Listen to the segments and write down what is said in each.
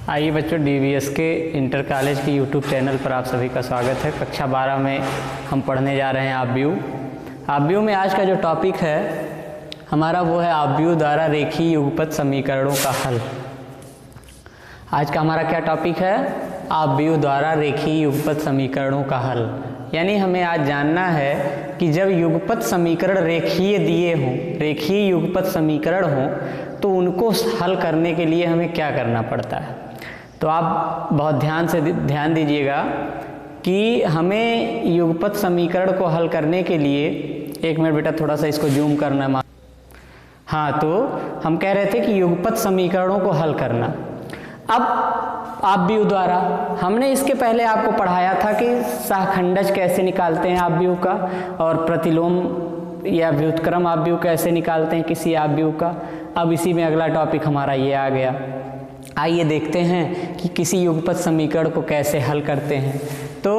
आइए बच्चों, डीवीएस के इंटर कॉलेज के यूट्यूब चैनल पर आप सभी का स्वागत है। कक्षा 12 में हम पढ़ने जा रहे हैं आव्यूह में आज का जो टॉपिक है हमारा वो है आव्यूह द्वारा रेखीय युगपत समीकरणों का हल। आज का हमारा क्या टॉपिक है? आव्यूह द्वारा रेखीय युगपत समीकरणों का हल। यानी हमें आज जानना है कि जब युगपत समीकरण रेखीय दिए हों, रेखीय युगपत समीकरण हों, तो उनको हल करने के लिए हमें क्या करना पड़ता है। तो आप बहुत ध्यान दीजिएगा कि हमें युगपत समीकरण को हल करने के लिए, एक मिनट बेटा थोड़ा सा इसको जूम करना है। हाँ, तो हम कह रहे थे कि युगपत समीकरणों को हल करना। अब आव्यूह द्वारा हमने इसके पहले आपको पढ़ाया था कि सहखंडज कैसे निकालते हैं आव्यूह का, और प्रतिलोम या व्युत्क्रम आव्यूह कैसे निकालते हैं किसी आव्यूह का। अब इसी में अगला टॉपिक हमारा ये आ गया। आइए देखते हैं कि किसी युगपत समीकरण को कैसे हल करते हैं। तो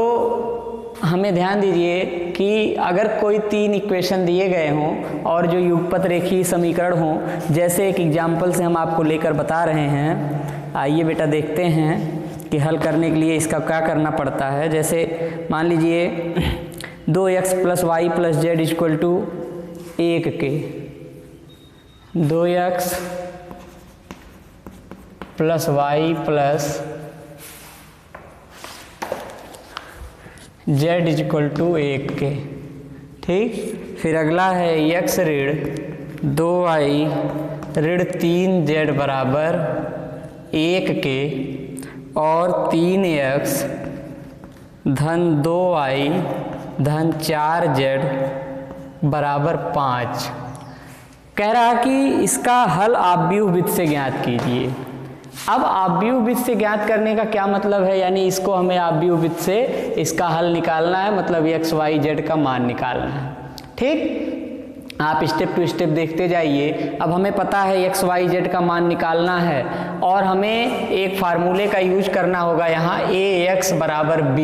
हमें ध्यान दीजिए कि अगर कोई 3 इक्वेशन दिए गए हों और जो युगपत रेखीय समीकरण हों, जैसे एक एग्जाम्पल से हम आपको लेकर बता रहे हैं। आइए बेटा देखते हैं कि हल करने के लिए इसका क्या करना पड़ता है। जैसे मान लीजिए 2x + y + z = 1 के 2x + y + z = 1 के। ठीक, फिर अगला है x ऋण 2y ऋण 3z बराबर 1 के और 3x धन 2y धन 4z बराबर 5। कह रहा कि इसका हल आव्यूह विधि से ज्ञात कीजिए। अब आव्यूह विधि से ज्ञात करने का क्या मतलब है? यानी इसको हमें आव्यूह विधि से इसका हल निकालना है, मतलब x y z का मान निकालना है। ठीक, आप स्टेप टू स्टेप देखते जाइए। अब हमें पता है x y z का मान निकालना है और हमें एक फार्मूले का यूज करना होगा यहाँ ax बराबर b।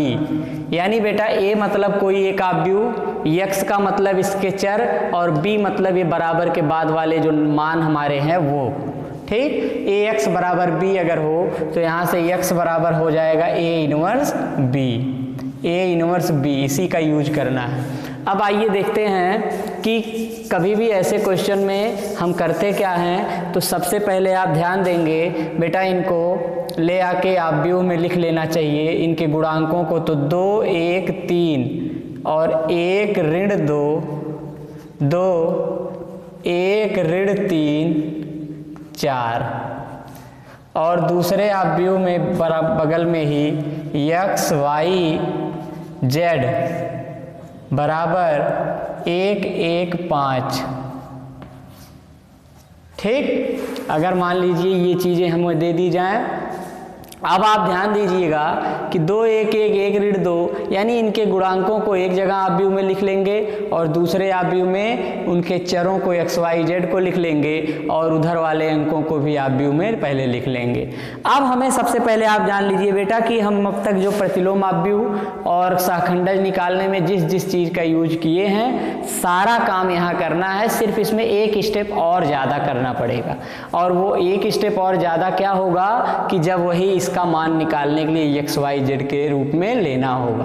यानी बेटा a मतलब कोई एक आव्यूह, x का मतलब इसके चर और b मतलब ये बराबर के बाद वाले जो मान हमारे हैं वो। ठीक, ax बराबर b अगर हो तो यहाँ से x बराबर हो जाएगा a इनवर्स b, इसी का यूज करना है। अब आइए देखते हैं कि कभी भी ऐसे क्वेश्चन में हम करते क्या हैं। तो सबसे पहले आप ध्यान देंगे बेटा, इनको ले आके आव्यूह में लिख लेना चाहिए इनके गुणांकों को। तो 2 1 3 और 1 ऋण 2 2 1 ऋण 3 4, और दूसरे आव्यूह में बगल में ही x y z बराबर 1 1 5। ठीक, अगर मान लीजिए ये चीज़ें हमें दे दी जाएं। अब आप ध्यान दीजिएगा कि 2 1 1 1 ऋण 2, यानी इनके गुणांकों को एक जगह आव्यूह में लिख लेंगे और दूसरे आव्यूह में उनके चरों को x y z को लिख लेंगे और उधर वाले अंकों को भी आव्यूह में पहले लिख लेंगे। अब हमें सबसे पहले आप जान लीजिए बेटा कि हम अब तक जो प्रतिलोम आव्यूह और सहखंडज निकालने में जिस जिस चीज़ का यूज किए हैं, सारा काम यहाँ करना है। सिर्फ इसमें एक स्टेप और ज़्यादा करना पड़ेगा, और वो एक स्टेप और ज़्यादा क्या होगा कि जब वही का मान निकालने के लिए x y z के रूप में लेना होगा।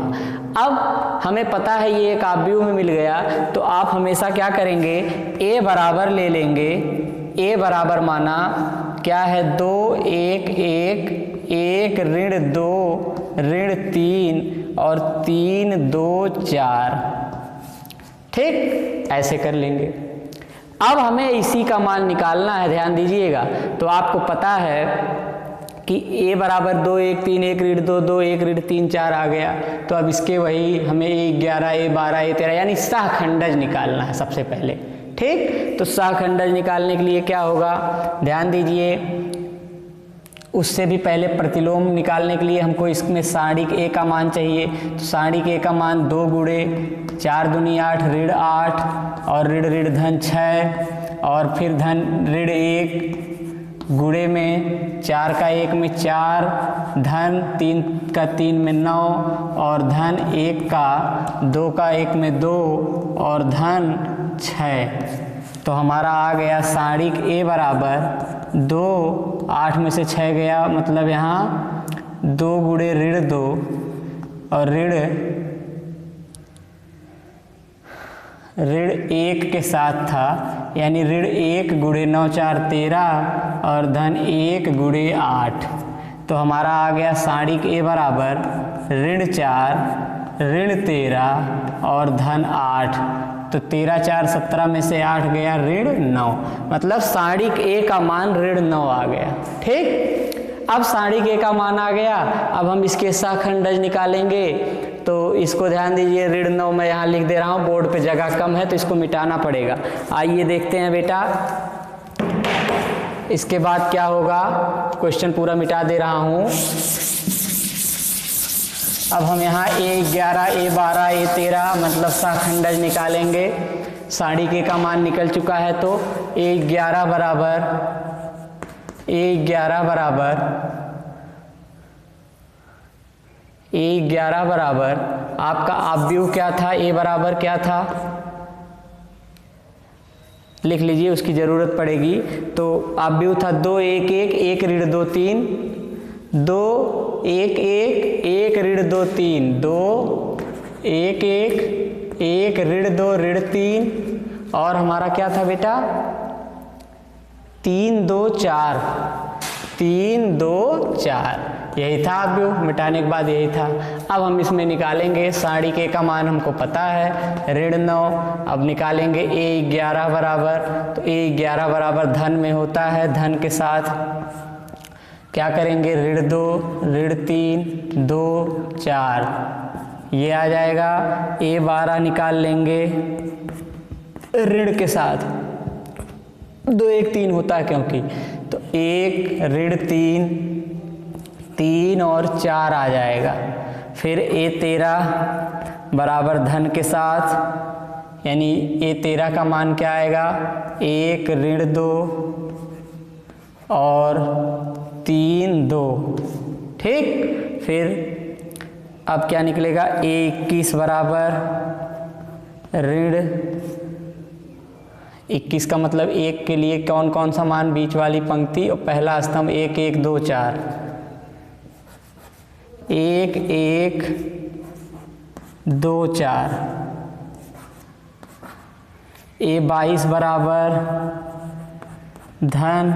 अब हमें पता है ये एक आव्यूह में मिल गया, तो आप हमेशा क्या करेंगे, a बराबर ले लेंगे। a बराबर माना क्या है, 2 1 1 1 ऋण 2 ऋण 3 और 3 2 4। ठीक, ऐसे कर लेंगे। अब हमें इसी का मान निकालना है, ध्यान दीजिएगा। तो आपको पता है कि a बराबर 2 1 3 1 ऋण 2 2 1 ऋण 3 4 आ गया। तो अब इसके वही हमें a 11 a 12 a 13 यानी सहखंडज निकालना है सबसे पहले। ठीक, तो सहखंडज निकालने के लिए क्या होगा, ध्यान दीजिए। उससे भी पहले प्रतिलोम निकालने के लिए हमको इसमें सारणिक a का मान चाहिए। तो सारणिक a का मान 2 गुणे 4 दूनी 8 ऋण 8 और ऋण ऋण धन 6 और फिर धन ऋण 1 गुणे में 4 का 1 में 4 धन 3 का 3 में 9 और धन 1 का 2 का 1 में 2 और धन 6। तो हमारा आ गया सारिक ए बराबर 2, 8 में से 6 गया, मतलब यहाँ 2 गुणे ऋण 2 और ऋण 1 के साथ था, यानी ऋण 1 गुणे 9 4 13 और धन 1 गुणे 8। तो हमारा आ गया सारिक ए बराबर ऋण 4 ऋण 13 और धन 8। तो 13 4 17 में से 8 गया ऋण 9, मतलब सारिक ए का मान ऋण 9 आ गया। ठीक, अब सारिक ए का मान आ गया, अब हम इसके सहखंडज निकालेंगे। तो इसको ध्यान दीजिए, ऋण 9 मैं यहाँ लिख दे रहा हूँ, बोर्ड पे जगह कम है तो इसको मिटाना पड़ेगा। आइए देखते हैं बेटा इसके बाद क्या होगा। क्वेश्चन पूरा मिटा दे रहा हूँ। अब हम यहाँ A11 A12 A13 मतलब सहखंडज निकालेंगे। सारिक ए का मान निकल चुका है, तो A11 बराबर आपका अपव्यू क्या था, ए बराबर क्या था, लिख लीजिए, उसकी ज़रूरत पड़ेगी। तो अपव्यू था 2 1 1 1 ऋण 2 3 2 1 1 1 ऋण 2 3 2 1 1 1 ऋण 2 ऋण 3 और हमारा क्या था बेटा 3 2 4 3 2 4, यही था अपव्यू, मिटाने के बाद यही था। अब हम इसमें निकालेंगे सारिक ए का मान हमको पता है ऋण 9। अब निकालेंगे A11 बराबर, तो A11 बराबर धन में होता है, धन के साथ क्या करेंगे ऋण 2 ऋण 3 2 4, ये आ जाएगा। A12 निकाल लेंगे ऋण के साथ, 2 1 3 होता है क्योंकि, तो 1 ऋण 3 और 4 आ जाएगा। फिर A13 बराबर धन के साथ, यानी A13 का मान क्या आएगा 1 ऋण 2 और 3 2। ठीक, फिर अब क्या निकलेगा A21 बराबर ऋण 21 का मतलब 1 के लिए कौन कौन सा मान, बीच वाली पंक्ति और पहला स्तंभ 1 1 2 4, 1 1 2 4। A22 बराबर धन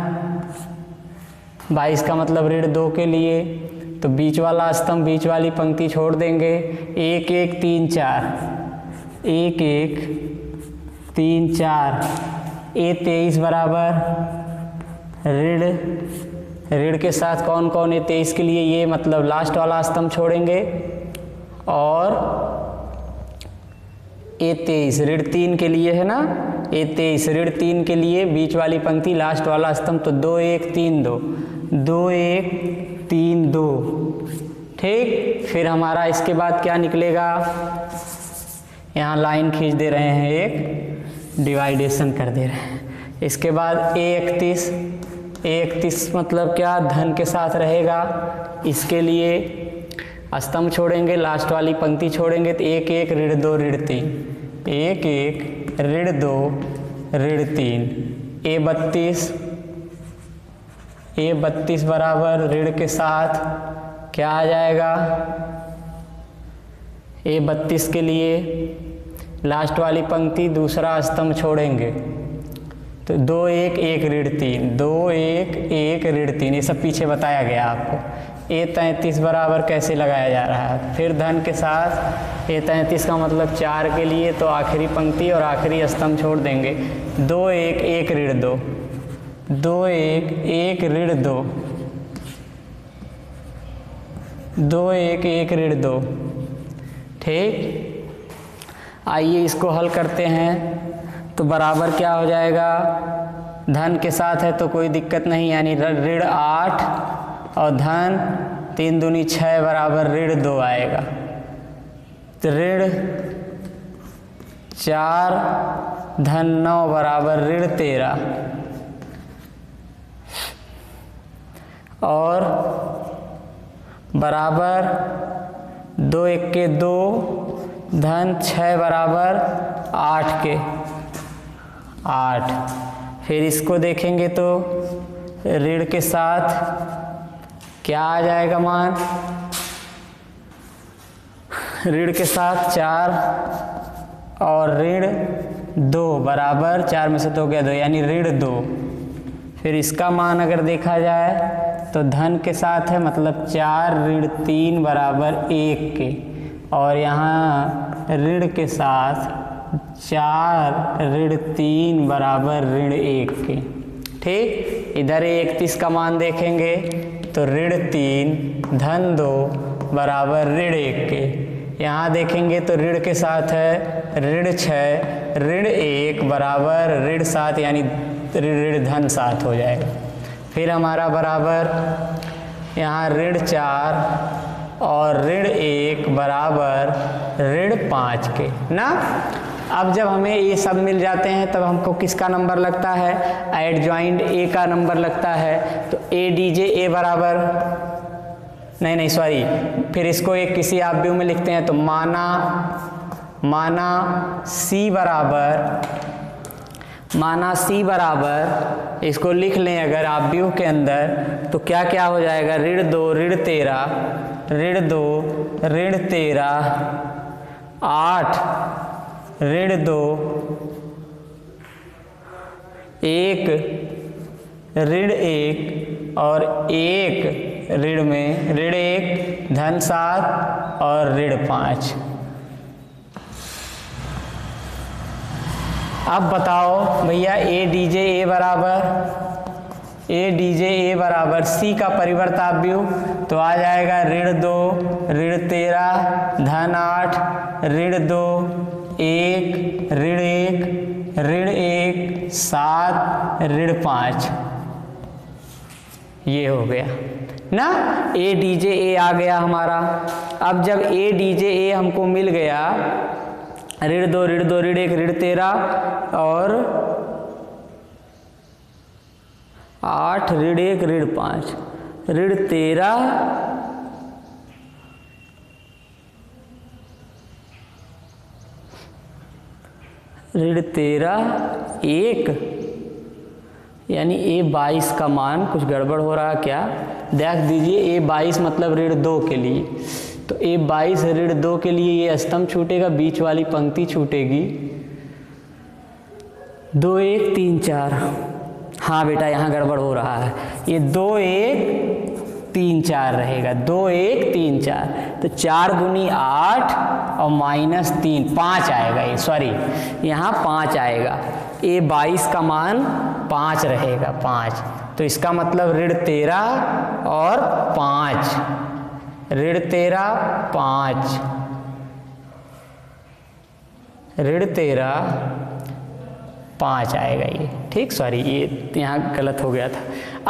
22 का मतलब ऋण 2 के लिए, तो बीच वाला स्तंभ बीच वाली पंक्ति छोड़ देंगे। 1 1 3 4 1 1 3 4। A23 बराबर ऋण के साथ कौन कौन A23 के लिए, ये मतलब लास्ट वाला स्तंभ छोड़ेंगे, और A23 ऋण 3 के लिए है ना, A23 ऋण 3 के लिए बीच वाली पंक्ति लास्ट वाला स्तंभ, तो 2 1 3 2 2 1 3 2। ठीक, फिर हमारा इसके बाद क्या निकलेगा, यहाँ लाइन खींच दे रहे हैं, एक डिवाइडेशन कर दे रहे हैं। इसके बाद A31 मतलब क्या, धन के साथ रहेगा, इसके लिए स्तंभ छोड़ेंगे, लास्ट वाली पंक्ति छोड़ेंगे, तो 1 1 ऋण 2 ऋण 3 1 1 ऋण 2 ऋण 3। A32 बराबर ऋण के साथ क्या आ जाएगा, A32 के लिए लास्ट वाली पंक्ति दूसरा स्तंभ छोड़ेंगे, तो 2 1 1 ऋण 3 2 1 1 ऋण 3, ये सब पीछे बताया गया आपको। A33 बराबर कैसे लगाया जा रहा है, फिर धन के साथ A33 का मतलब 4 के लिए, तो आखिरी पंक्ति और आखिरी स्तंभ छोड़ देंगे। 2 1 1 ऋण 2 2 1 1 ऋण 2 2 1 1 ऋण 2। ठीक, आइए इसको हल करते हैं। तो बराबर क्या हो जाएगा, धन के साथ है तो कोई दिक्कत नहीं, यानी ऋण 8 और धन 3 दूनी 6 बराबर ऋण 2 आएगा। तो ऋण 4 धन 9 बराबर ऋण 13 और बराबर 2 1 के 2 धन 6 बराबर 8 के। 8। फिर इसको देखेंगे तो ऋण के साथ क्या आ जाएगा मान, ऋण के साथ 4 और ऋण 2 बराबर 4 में से 2 गया 2 यानी ऋण 2। फिर इसका मान अगर देखा जाए तो धन के साथ है, मतलब 4 ऋण 3 बराबर 1 के, और यहाँ ऋण के साथ 4 ऋण 3 बराबर ऋण 1 के। ठीक, इधर 31 का मान देखेंगे तो ऋण 3 धन 2 बराबर ऋण 1 के। यहाँ देखेंगे तो ऋण के साथ है ऋण 6 ऋण 1 बराबर ऋण 7 यानी ऋण धन 7 हो जाएगा। फिर हमारा बराबर यहाँ ऋण 4 और ऋण 1 बराबर ऋण 5 के ना। अब जब हमें ये सब मिल जाते हैं तब हमको किसका नंबर लगता है, एडजॉइंट ए का नंबर लगता है। तो ए डी जे ए बराबर नहीं सॉरी, फिर इसको एक किसी आव्यूह में लिखते हैं तो माना सी बराबर इसको लिख लें अगर आव्यूह के अंदर तो क्या क्या हो जाएगा, ऋण 2 ऋण 13 ऋण 2 ऋण 13 8 ऋण 2 1 ऋण 1 और 1 ऋण में ऋण 1 धन 7 और ऋण 5। अब बताओ भैया ए डी जे ए बराबर सी का परिवर्त आव्यूह तो आ जाएगा ऋण 2 ऋण 13 धन 8 ऋण 2 1 ऋण 1 ऋण 1 7 ऋण 5। ये हो गया ना, ए डी जे ए आ गया हमारा। अब जब ए डी जे ए हमको मिल गया, ऋण 2 ऋण 2 ऋण 1 ऋण 13 और 8 ऋण 1 ऋण 5 ऋण 13 ऋण 13 1 यानी A22 का मान कुछ गड़बड़ हो रहा क्या, देख दीजिए A22 मतलब ऋण 2 के लिए, तो A22 ऋण 2 के लिए ये स्तंभ छूटेगा, बीच वाली पंक्ति छूटेगी 2 1 3 4। हाँ बेटा यहाँ गड़बड़ हो रहा है, ये 2 1 3 4 रहेगा, 2 1 3 4 तो 4 गुनी 8 और -3 5 आएगा, ये सॉरी यहाँ 5 आएगा, A22 का मान 5 रहेगा 5। तो इसका मतलब ऋण 13 और 5 ऋण 13 5 ऋण 13 5 आएगा ये। ठीक, सॉरी ये यहाँ गलत हो गया था।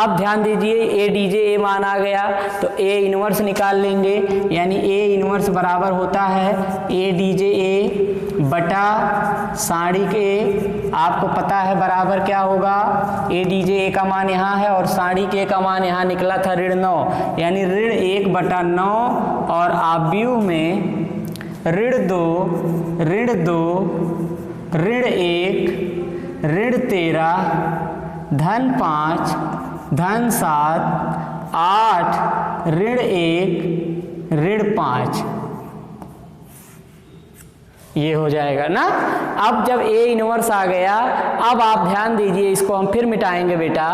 अब ध्यान दीजिए ए डी जे ए मान आ गया तो ए इनवर्स निकाल लेंगे, यानी ए इनवर्स बराबर होता है ए डी जे ए बटा साड़ी के, आपको पता है बराबर क्या होगा, ए डी जे ए का मान यहाँ है और साड़ी के का मान यहाँ निकला था ऋण 9, यानी ऋण 1 बटा 9 और आव्यूह में ऋण 2 ऋण 2 ऋण 1 ऋण 13 धन 5 धन 7 8 ऋण 1 ऋण 5 ये हो जाएगा ना। अब जब ए इनवर्स आ गया, अब आप ध्यान दीजिए, इसको हम फिर मिटाएंगे बेटा।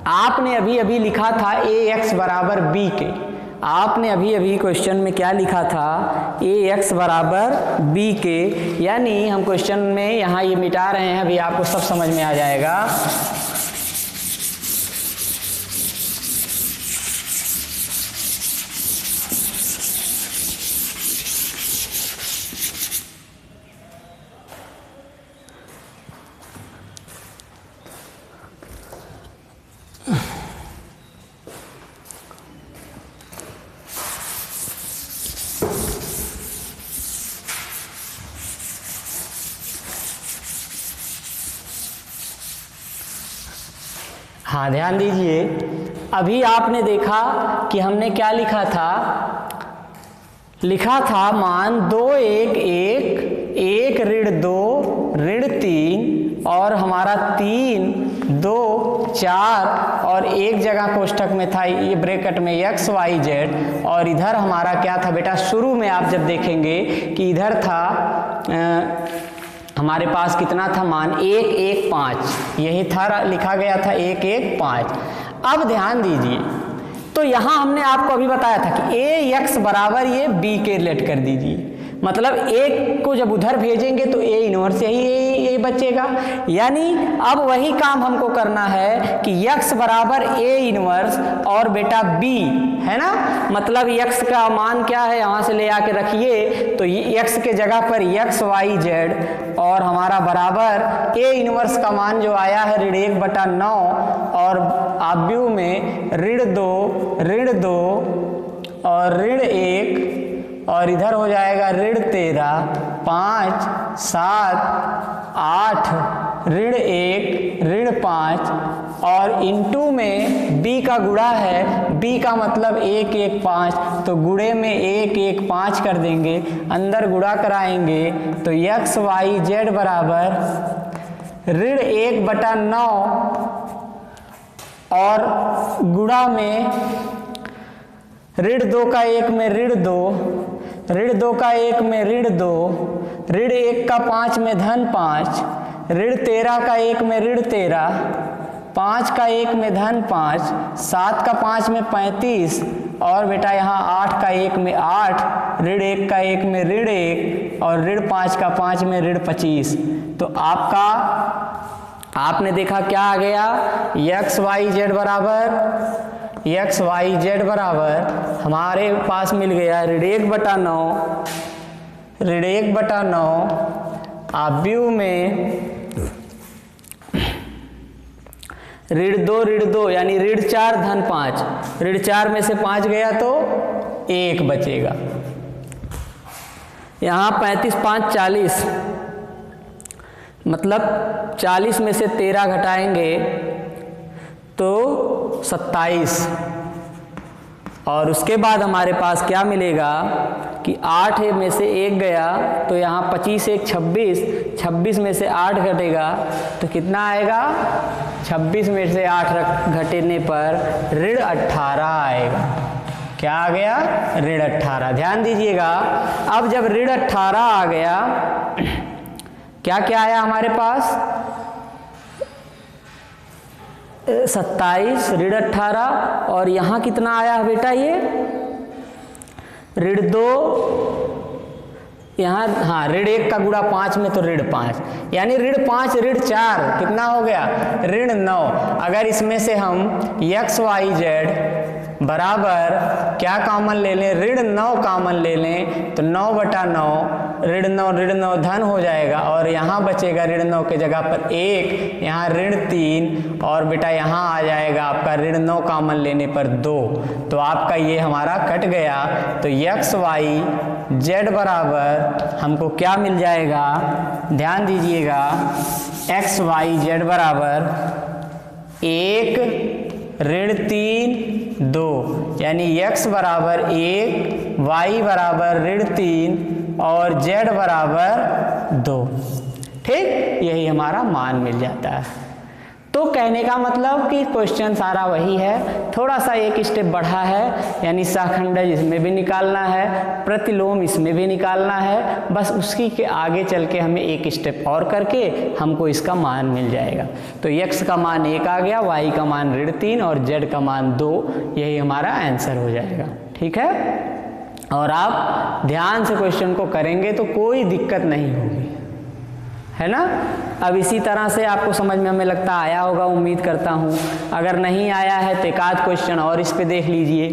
आपने अभी अभी लिखा था ए एक्स बराबर बी के, आपने अभी अभी क्वेश्चन में क्या लिखा था, ए एक्स बराबर बी के, यानी हम क्वेश्चन में यहाँ ये मिटा रहे हैं, अभी आपको सब समझ में आ जाएगा। हाँ ध्यान दीजिए, अभी आपने देखा कि हमने क्या लिखा था मान 2 1 1 1 ऋण 2 ऋण 3 और हमारा 3, 2, 4 और एक जगह कोष्ठक में था ये ब्रैकेट में x y z, और इधर हमारा क्या था बेटा, शुरू में आप जब देखेंगे कि इधर था हमारे पास कितना था मान 1, 1, 5, यही था, लिखा गया था 1, 1, 5। अब ध्यान दीजिए, तो यहाँ हमने आपको अभी बताया था कि ए एक्स बराबर ये बी के रिलेट कर दीजिए, मतलब एक को जब उधर भेजेंगे तो ए इनवर्स यही बचेगा। यानी अब वही काम हमको करना है कि x बराबर ए इनवर्स और बेटा b है ना, मतलब x का मान क्या है यहाँ से ले आके रखिए, तो x के जगह पर x y z और हमारा बराबर ए इनवर्स का मान जो आया है ऋण 1/9 और आव्यूह में ऋण 2 और ऋण 1 और इधर हो जाएगा ऋण 13, 5, 7, 8, ऋण 1, ऋण 5 और इनटू में b का गुणा है, b का मतलब 1, 1, 5, तो गुणे में 1, 1, 5 कर देंगे, अंदर गुणा कराएंगे तो x y z बराबर ऋण 1/9 और गुणा में ऋण 2 का 1 में ऋण 2, ऋण 2 का 1 में ऋण 2, ऋण 1 का 5 में धन 5, ऋण 13 का 1 में ऋण 13, 5 का 1 में धन 5, 7 का 5 में 35 और बेटा यहाँ 8 का 1 में 8, ऋण 1 का 1 में ऋण 1 और ऋण 5 का 5 में ऋण 25। तो आपने देखा क्या आ गया, x y z बराबर हमारे पास मिल गया ऋण 1/9 आव्यूह में ऋण 2 यानी ऋण 4 धन 5, ऋण 4 में से 5 गया तो 1 बचेगा। यहाँ 35, 5, 40, मतलब 40 में से 13 घटाएंगे तो 27 और उसके बाद हमारे पास क्या मिलेगा कि 8 में से 1 गया तो यहाँ 25, 1, 26, 26 में से 8 घटेगा तो कितना आएगा, 26 में से 8 घटने पर ऋण 18 आएगा। क्या आ गया, ऋण 18। ध्यान दीजिएगा, अब जब ऋण 18 आ गया क्या क्या आया हमारे पास, 27 ऋण 18 और यहाँ कितना आया बेटा ये ऋण 2, यहाँ हाँ ऋण 1 का गुणा 5 में तो ऋण 5, यानी ऋण 5 ऋण 4 कितना हो गया, ऋण 9। अगर इसमें से हम x y z बराबर क्या कॉमन ले लें, ऋण 9 कॉमन ले लें तो 9/9 ऋण 9 धन हो जाएगा और यहाँ बचेगा ऋण 9 के जगह पर 1, यहाँ ऋण 3 और बेटा यहाँ आ जाएगा आपका ऋण 9 कॉमन लेने पर 2। तो आपका ये हमारा कट गया। तो x y z बराबर हमको क्या मिल जाएगा, ध्यान दीजिएगा, x y z बराबर 1 ऋण 3 2, यानी x बराबर 1, y बराबर ऋण 3 और z बराबर 2। ठीक, यही हमारा मान मिल जाता है। तो कहने का मतलब कि क्वेश्चन सारा वही है, थोड़ा सा एक स्टेप बढ़ा है, यानी सहखंडज इसमें भी निकालना है, प्रतिलोम इसमें भी निकालना है, बस उसकी के आगे चल के हमें एक स्टेप और करके हमको इसका मान मिल जाएगा। तो x का मान 1 आ गया, y का मान ऋण 3 और z का मान 2, यही हमारा आंसर हो जाएगा। ठीक है, और आप ध्यान से क्वेश्चन को करेंगे तो कोई दिक्कत नहीं होगी, है ना। अब इसी तरह से आपको समझ में हमें लगता आया होगा, उम्मीद करता हूँ। अगर नहीं आया है तो एक आध क्वेश्चन और इस पे देख लीजिए,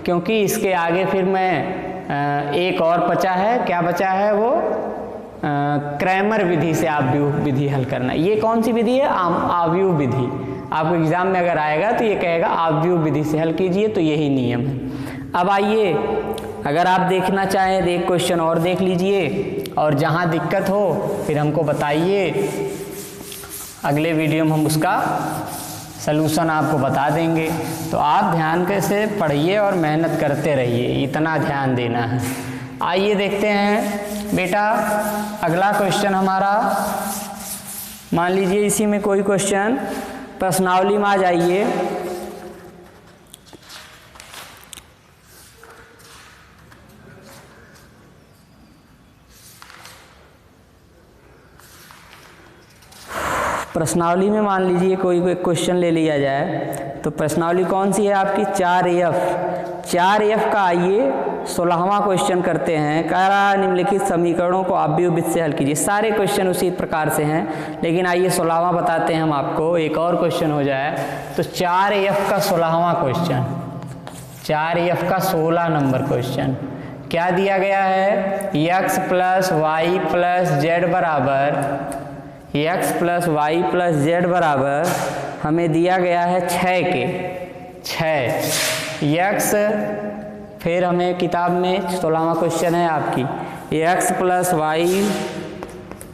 क्योंकि इसके आगे फिर मैं एक और बचा है, क्या बचा है वो, क्रैमर विधि से आव्यूह विधि हल करना। ये कौन सी विधि है, आव्यूह विधि। आपको एग्जाम में अगर आएगा तो ये कहेगा आव्यूह विधि से हल कीजिए, तो यही नियम है। अब आइए, अगर आप देखना चाहें तो एक क्वेश्चन और देख लीजिए, और जहाँ दिक्कत हो फिर हमको बताइए, अगले वीडियो में हम उसका सलूशन आपको बता देंगे। तो आप ध्यान से पढ़िए और मेहनत करते रहिए, इतना ध्यान देना है। आइए देखते हैं बेटा, अगला क्वेश्चन हमारा मान लीजिए इसी में कोई क्वेश्चन प्रश्नावली में आ जाइए। प्रश्नावली में मान लीजिए कोई क्वेश्चन ले लिया जाए, तो प्रश्नावली कौन सी है आपकी 4F का आइए 16वां क्वेश्चन करते हैं। कह रहा निम्नलिखित समीकरणों को आव्यूहविधि से हल कीजिए। सारे क्वेश्चन उसी प्रकार से हैं, लेकिन आइए 16वां बताते हैं हम आपको। एक और क्वेश्चन हो जाए तो 4F का 16वां क्वेश्चन, 4F का 16 नंबर क्वेश्चन क्या दिया गया है? x plus y plus z बराबर, x plus y plus z बराबर हमें दिया गया है 6 x, फिर हमें किताब में 16वां क्वेश्चन है आपकी, x plus y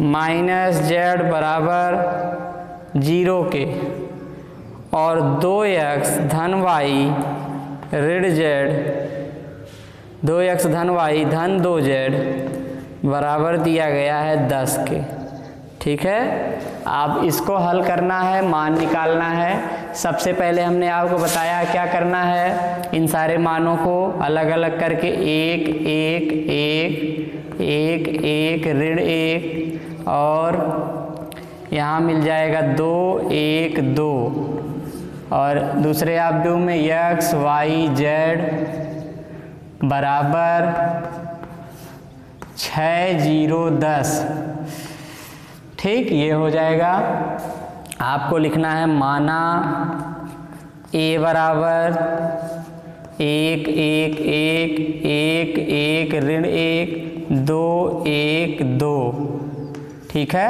minus z बराबर 0 के और 2x धन वाई ऋण जेड, 2x धन वाई धन 2z बराबर दिया गया है 10 के। ठीक है, अब इसको हल करना है, मान निकालना है। सबसे पहले हमने आपको बताया क्या करना है, इन सारे मानों को अलग अलग करके 1 1 1 1 1 ऋण 1 और यहाँ मिल जाएगा 2 1 2 और दूसरे आव्यूह में x y z बराबर 6 0 10। ठीक, ये हो जाएगा। आपको लिखना है माना a बराबर 1 1 1 1 1 ऋण 1 2 1 2। ठीक है,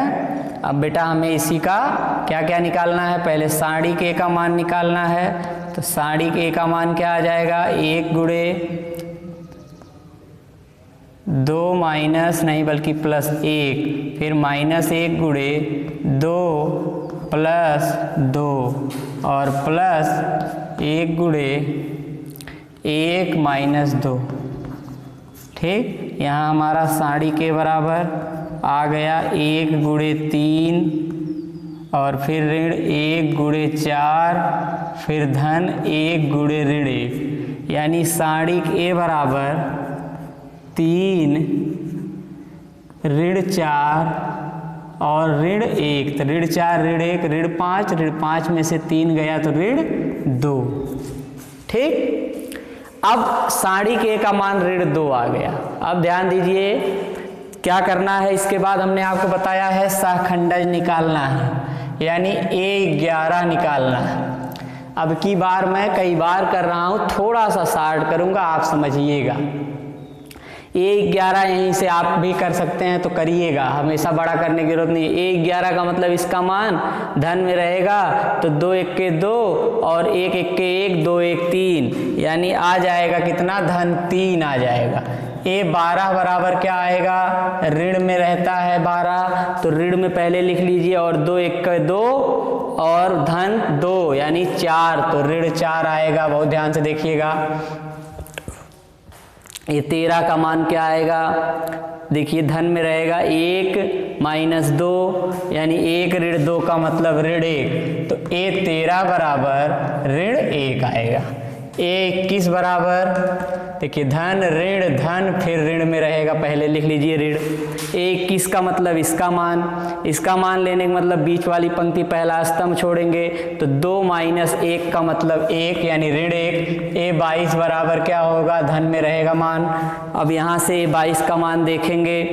अब बेटा हमें इसी का क्या क्या निकालना है? पहले साड़ी के का मान निकालना है, तो साड़ी के का मान क्या आ जाएगा? 1 गुणे 2 माइनस नहीं बल्कि प्लस 1, फिर माइनस 1 गुणे 2 प्लस 2 और प्लस 1 गुणे 1 माइनस 2। ठीक, यहाँ हमारा साड़ी के बराबर आ गया 1 गुणे 3 और फिर ऋण 1 गुणे 4 फिर धन 1 गुणे ऋण 1, यानी साड़ी के बराबर 3 ऋण 4 और ऋण 1, तो ऋण 4 ऋण 1 ऋण 5 में से 3 गया तो ऋण 2। ठीक, अब साड़ी के का मान ऋण 2 आ गया। अब ध्यान दीजिए क्या करना है, इसके बाद हमने आपको बताया है सहखंडज निकालना है, यानी A11 निकालना है। अब की बार मैं कई बार कर रहा हूँ, थोड़ा सा शार्ट करूँगा, आप समझिएगा। A11 यहीं से आप भी कर सकते हैं तो करिएगा, हमेशा बड़ा करने की जरूरत नहीं है। A11 का मतलब इसका मान धन में रहेगा तो 2 1 के 2 और 1 1 के 1 2 1 3, यानी आ जाएगा कितना? धन 3 आ जाएगा। A12 बराबर क्या आएगा? ऋण में रहता है 12, तो ऋण में पहले लिख लीजिए और 2 1 के 2 और धन 2 यानी 4, तो ऋण 4 आएगा। बहुत ध्यान से देखिएगा। ये 13 का मान क्या आएगा? देखिए धन में रहेगा 1 माइनस 2 यानी 1 ऋण 2 का मतलब ऋण 1, तो A13 बराबर ऋण 1 आएगा। A21 बराबर देखिए धन ऋण धन फिर ऋण में रहेगा, पहले लिख लीजिए ऋण। A21 का मतलब इसका मान लेने का मतलब बीच वाली पंक्ति पहला स्तंभ छोड़ेंगे, तो 2 माइनस 1 का मतलब 1 यानी ऋण 1। A22 बराबर क्या होगा? धन में रहेगा मान। अब यहाँ से A22 का मान देखेंगे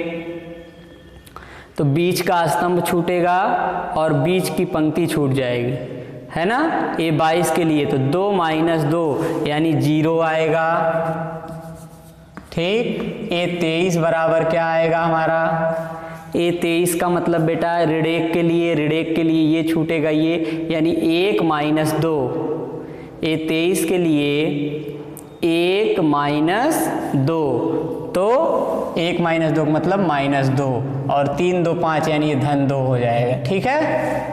तो बीच का स्तंभ छूटेगा और बीच की पंक्ति छूट जाएगी, है ना। A22 के लिए तो 2 माइनस 2 यानी 0 आएगा। ठीक, A23 बराबर क्या आएगा हमारा? A23 का मतलब बेटा ऋण 1 के लिए ये छूटेगा ये, यानी 1 माइनस 2। A23 के लिए 1 माइनस 2, तो 1 माइनस 2 मतलब माइनस 2 और 3 2 5 यानी ये धन 2 हो जाएगा। ठीक है,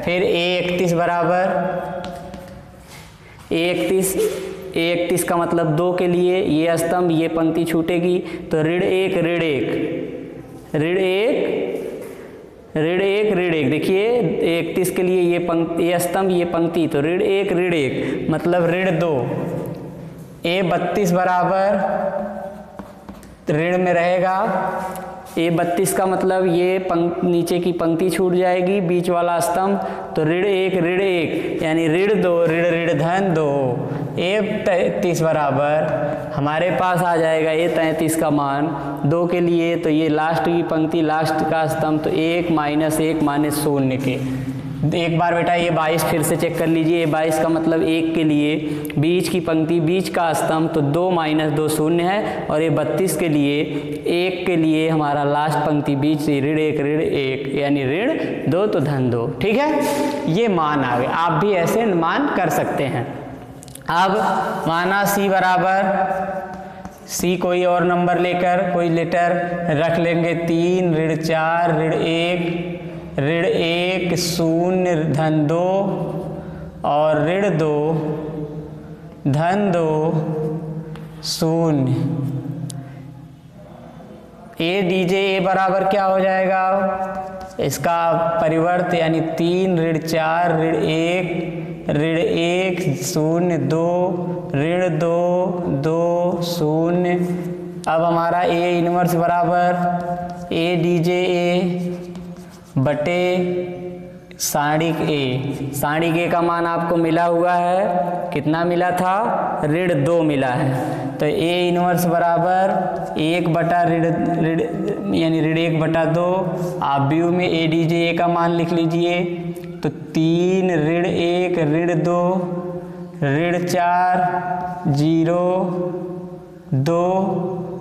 फिर A31 बराबर A31 का मतलब 2 के लिए ये स्तंभ ये पंक्ति छूटेगी, तो ऋण 1 ऋण 1 ऋण एक, देखिए 31 के लिए ये स्तंभ ये पंक्ति, तो ऋण एक मतलब ऋण 2। A32 बराबर ऋण में रहेगा। A32 का मतलब ये नीचे की पंक्ति छूट जाएगी, बीच वाला स्तंभ, तो ऋण एक यानी ऋण 2 ऋण धन 2। A33 बराबर हमारे पास आ जाएगा A33 का मान 2 के लिए, तो ये लास्ट की पंक्ति लास्ट का स्तंभ, तो 1 माइनस 0 के। एक बार बेटा ये 22 फिर से चेक कर लीजिए। 22 का मतलब 1 के लिए बीच की पंक्ति बीच का स्तंभ, तो 2 माइनस 2 0 है। और ये 32 के लिए 1 के लिए हमारा लास्ट पंक्ति बीच से ऋण एक यानी ऋण 2 तो धन 2। ठीक है, ये मान आ गए। आप भी ऐसे मान कर सकते हैं। अब माना C बराबर C कोई और नंबर लेकर कोई लेटर रख लेंगे 3 ऋण 4 ऋण 1 0 धन 2 और ऋण 2 धन 2 0। A बराबर क्या हो जाएगा? इसका परिवर्त यानी 3 ऋण 4 ऋण 1 0 2 ऋण 2 2 0। अब हमारा A इनवर्स बराबर A बटे सारणिक A का मान आपको मिला हुआ है, कितना मिला था? ऋण 2 मिला है। तो A इनवर्स बराबर 1 बटा ऋण यानी ऋण 1 बटा 2। आप व्यू में A का मान लिख लीजिए, तो 3 ऋण 1 ऋण 2 ऋण 4 0 2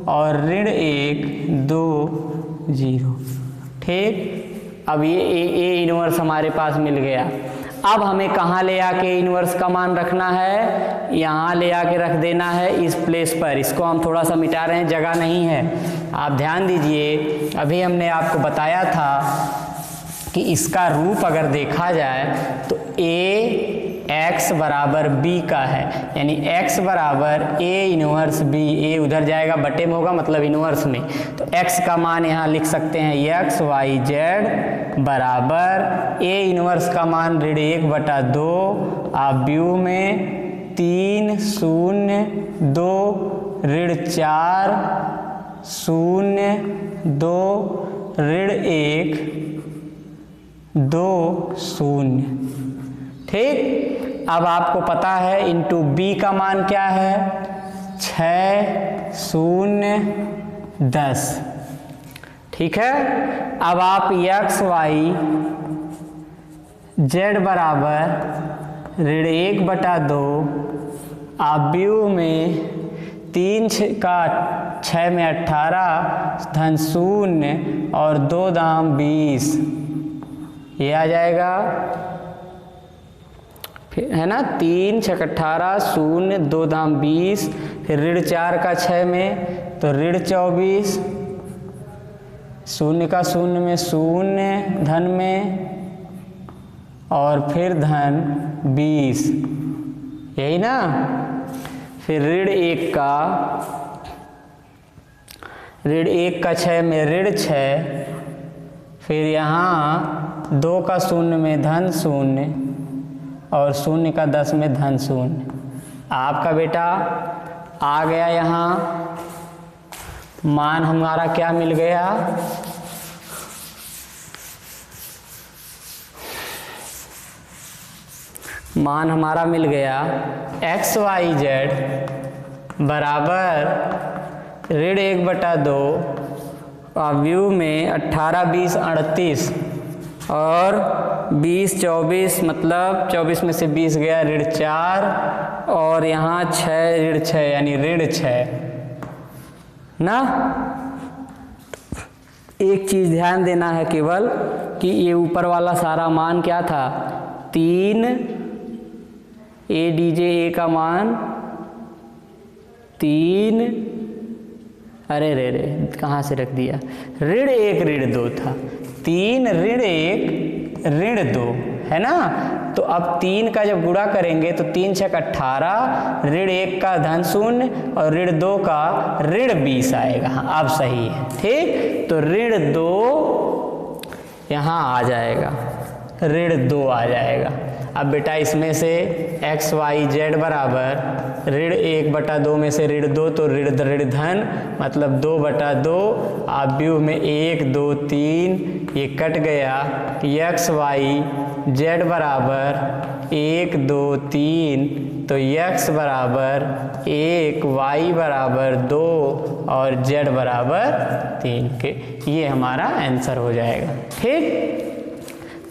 और ऋण 1 2 0। ठीक, अब ये A इनवर्स हमारे पास मिल गया। अब हमें कहाँ ले आके इनवर्स का मान रखना है? यहाँ ले आके रख देना है इस प्लेस पर। इसको हम थोड़ा सा मिटा रहे हैं, जगह नहीं है। आप ध्यान दीजिए, अभी हमने आपको बताया था कि इसका रूप अगर देखा जाए तो Ax बराबर B का है, यानी x बराबर A इनवर्स B। A उधर जाएगा बटे में होगा, मतलब इनवर्स में। तो x का मान यहाँ लिख सकते हैं x y z बराबर A इनवर्स का मान ऋण 1 बटा 2। आप व्यू में 3 0 2 ऋण 4 0 2 ऋण 1 2 0। ठीक, अब आपको पता है इंटू B का मान क्या है? 6 0 10। ठीक है, अब आप x y z बराबर ऋण 1 बटा 2। आप व्यू में 3 का 6 में 18 धन 0 और 2 दाम 20, ये आ जाएगा, फिर है ना, 3 6 18 0 2 दाम 20, फिर ऋण 4 का 6 में तो ऋण 24, 0 का 0 में 0 धन में और फिर धन 20, यही ना। फिर ऋण 1 का 6 में ऋण 6, फिर यहाँ 2 का 0 में धन 0 और 0 का 10 में धन 0। आपका बेटा आ गया, यहाँ मान हमारा क्या मिल गया? मान हमारा मिल गया x y z बराबर ऋण 1 बटा 2। व्यू में 18 20 38 और 20 24, मतलब 24 में से 20 गया ऋण 4 और यहाँ 6 ऋण 6 यानी ऋण 6 ना। एक चीज़ ध्यान देना है केवल कि ये ऊपर वाला सारा मान क्या था? 3 A का मान 3, अरे रे कहाँ से रख दिया? ऋण 1 ऋण 2 था। 3 ऋण 1 ऋण 2 है ना। तो अब 3 का जब गुणा करेंगे तो 3 6 18, ऋण 1 का धन 0 और ऋण 2 का ऋण 20 आएगा। हाँ, अब सही है। ठीक, तो ऋण 2 यहाँ आ जाएगा, ऋण 2 आ जाएगा। अब बेटा इसमें से एक्स वाई जेड बराबर ऋण 1/2 में से ऋण 2 तो ऋण धन मतलब 2/2। अवयव में 1 2 3 ये कट गया, एक्स वाई जेड बराबर 1 2 3 तो x बराबर 1 y बराबर 2 और z बराबर 3 के ये हमारा आंसर हो जाएगा। ठीक,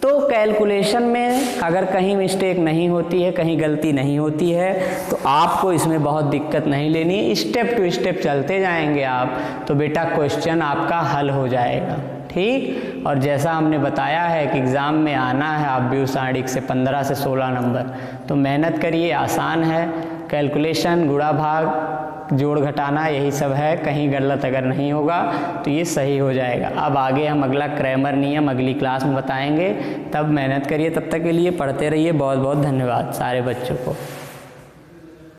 तो कैलकुलेशन में अगर कहीं मिस्टेक नहीं होती है, कहीं गलती नहीं होती है तो आपको इसमें बहुत दिक्कत नहीं लेनी है, स्टेप टू स्टेप चलते जाएंगे आप तो बेटा क्वेश्चन आपका हल हो जाएगा। ठीक, और जैसा हमने बताया है कि एग्ज़ाम में आना है अवयव सारणिक से 15 से 16 नंबर, तो मेहनत करिए, आसान है। कैलकुलेशन, गुणा भाग, जोड़ घटाना यही सब है, कहीं गलत अगर नहीं होगा तो ये सही हो जाएगा। अब आगे हम अगला क्रैमर नियम अगली क्लास में बताएंगे, तब मेहनत करिए, तब तक के लिए पढ़ते रहिए। बहुत बहुत धन्यवाद सारे बच्चों को।